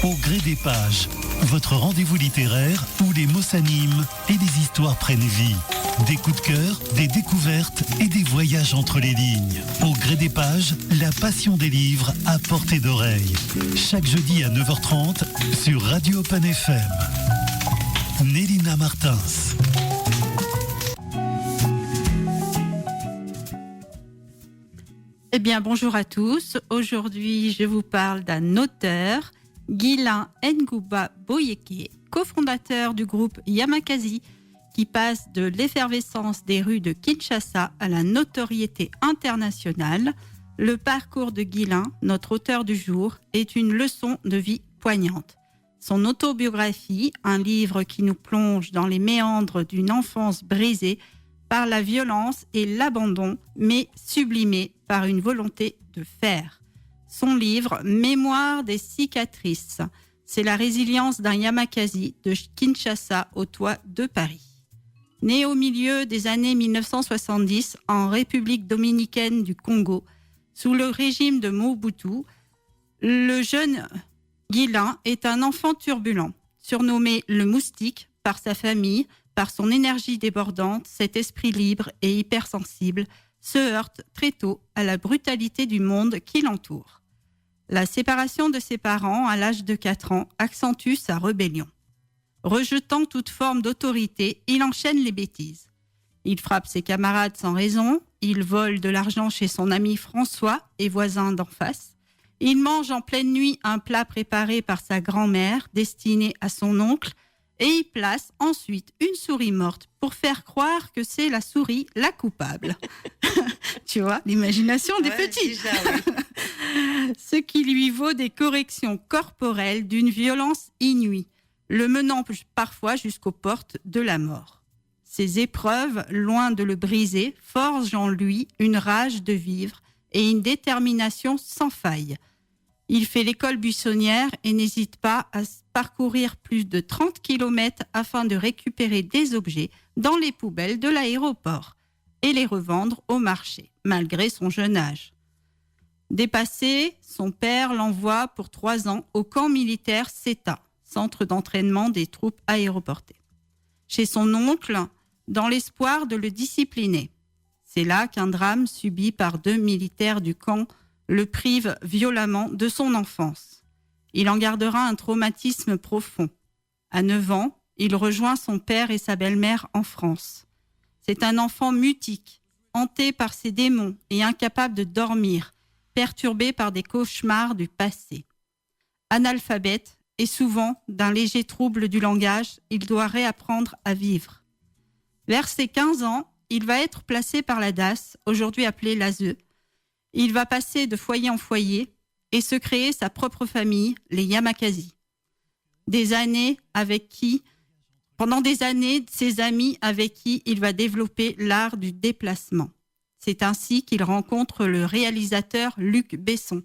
Au gré des pages, votre rendez-vous littéraire où les mots s'animent et les histoires prennent vie. Des coups de cœur, des découvertes et des voyages entre les lignes. Au gré des pages, la passion des livres à portée d'oreille. Chaque jeudi à 9h30 sur Radio Open FM. Nélina Martins. Eh bien, bonjour à tous. Aujourd'hui, je vous parle d'un auteur, Ghislain Ngouba Boyeke, cofondateur du groupe Yamakasi, qui passe de l'effervescence des rues de Kinshasa à la notoriété internationale. Le parcours de Ghislain, notre auteur du jour, est une leçon de vie poignante. Son autobiographie, un livre qui nous plonge dans les méandres d'une enfance brisée par la violence et l'abandon, mais sublimée par une volonté de faire. Son livre « Mémoire des cicatrices », c'est la résilience d'un Yamakasi de Kinshasa au toit de Paris. Né au milieu des années 1970 en République dominicaine du Congo, sous le régime de Mobutu, le jeune Ghislain est un enfant turbulent, surnommé le moustique par sa famille, par son énergie débordante. Cet esprit libre et hypersensible se heurte très tôt à la brutalité du monde qui l'entoure. La séparation de ses parents à l'âge de 4 ans accentue sa rébellion. Rejetant toute forme d'autorité, il enchaîne les bêtises. Il frappe ses camarades sans raison, il vole de l'argent chez son ami François et voisin d'en face. Il mange en pleine nuit un plat préparé par sa grand-mère destiné à son oncle et il place ensuite une souris morte pour faire croire que c'est la souris la coupable. Tu vois, l'imagination des petits. Déjà, oui. Ce qui lui vaut des corrections corporelles d'une violence inouïe, le menant parfois jusqu'aux portes de la mort. Ces épreuves, loin de le briser, forgent en lui une rage de vivre et une détermination sans faille. Il fait l'école buissonnière et n'hésite pas à parcourir plus de 30 km afin de récupérer des objets dans les poubelles de l'aéroport et les revendre au marché, malgré son jeune âge. Dépassé, son père l'envoie pour 3 ans au camp militaire CETA, centre d'entraînement des troupes aéroportées, chez son oncle, dans l'espoir de le discipliner. C'est là qu'un drame subi par 2 militaires du camp le prive violemment de son enfance. Il en gardera un traumatisme profond. À 9 ans, il rejoint son père et sa belle-mère en France. C'est un enfant mutique, hanté par ses démons et incapable de dormir, perturbé par des cauchemars du passé. Analphabète et souvent d'un léger trouble du langage, il doit réapprendre à vivre. Vers ses 15 ans, il va être placé par la DAS, aujourd'hui appelée l'ASE. Il va passer de foyer en foyer et se créer sa propre famille, les Yamakasi. Pendant des années, ses amis avec qui il va développer l'art du déplacement. C'est ainsi qu'il rencontre le réalisateur Luc Besson,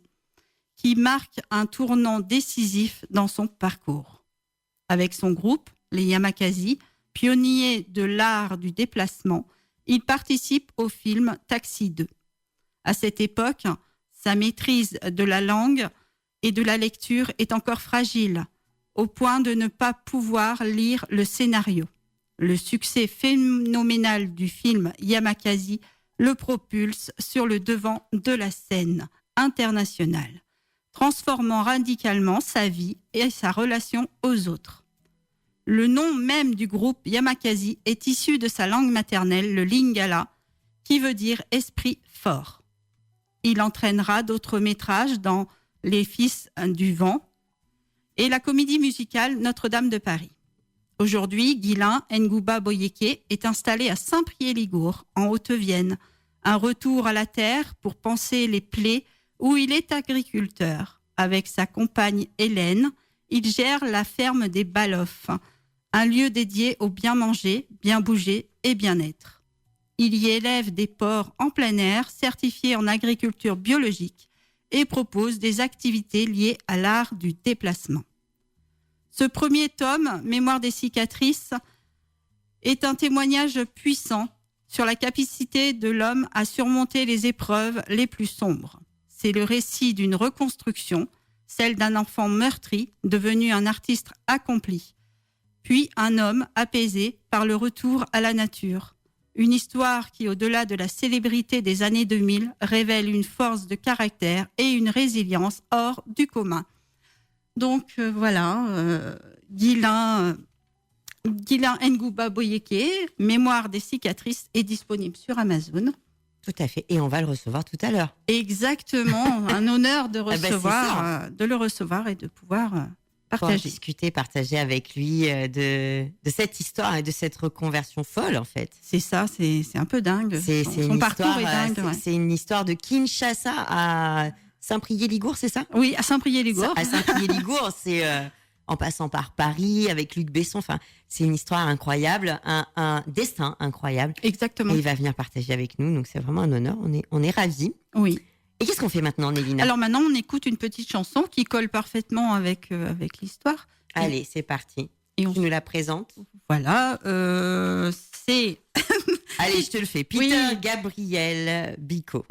qui marque un tournant décisif dans son parcours. Avec son groupe, les Yamakasi, pionniers de l'art du déplacement, il participe au film Taxi 2. À cette époque, sa maîtrise de la langue et de la lecture est encore fragile, au point de ne pas pouvoir lire le scénario. Le succès phénoménal du film Yamakasi le propulse sur le devant de la scène internationale, transformant radicalement sa vie et sa relation aux autres. Le nom même du groupe Yamakasi est issu de sa langue maternelle, le lingala, qui veut dire « esprit fort ». Il entraînera d'autres métrages dans Les Fils du Vent et la comédie musicale Notre-Dame de Paris. Aujourd'hui, Ghislain Ngouba Boyeke est installé à Saint-Priest-Ligour, en Haute-Vienne, un retour à la terre pour panser les plaies où il est agriculteur. Avec sa compagne Hélène, il gère la ferme des Baloffes, un lieu dédié au bien manger, bien bouger et bien-être. Il y élève des porcs en plein air, certifiés en agriculture biologique, et propose des activités liées à l'art du déplacement. Ce premier tome, Mémoire des cicatrices, est un témoignage puissant sur la capacité de l'homme à surmonter les épreuves les plus sombres. C'est le récit d'une reconstruction, celle d'un enfant meurtri, devenu un artiste accompli, puis un homme apaisé par le retour à la nature. Une histoire qui, au-delà de la célébrité des années 2000, révèle une force de caractère et une résilience hors du commun. Donc voilà, Ghislain Ngouba Boyeke, Mémoire des cicatrices, est disponible sur Amazon. Tout à fait. Et on va le recevoir tout à l'heure. Exactement, un honneur de Ah de le recevoir et de pouvoir Pouvoir partager. discuter, partager avec lui de cette histoire et de cette reconversion folle, en fait. C'est ça, c'est un peu dingue. C'est Son une parcours histoire, est dingue. Ouais. c'est une histoire de Kinshasa à Saint-Priest-Ligour, c'est ça? Oui, à Saint-Priest-Ligour. À Saint-Priest-Ligour, c'est en passant par Paris avec Luc Besson. Enfin, c'est une histoire incroyable, un destin incroyable. Exactement. Et il va venir partager avec nous, donc c'est vraiment un honneur. On est ravis. Oui. Et qu'est-ce qu'on fait maintenant, Nélina? Alors maintenant, on écoute une petite chanson qui colle parfaitement avec l'histoire. Allez, c'est parti. Et on Tu nous la présentes? Voilà, c'est Allez, je te le fais. Peter Gabriel Bicot.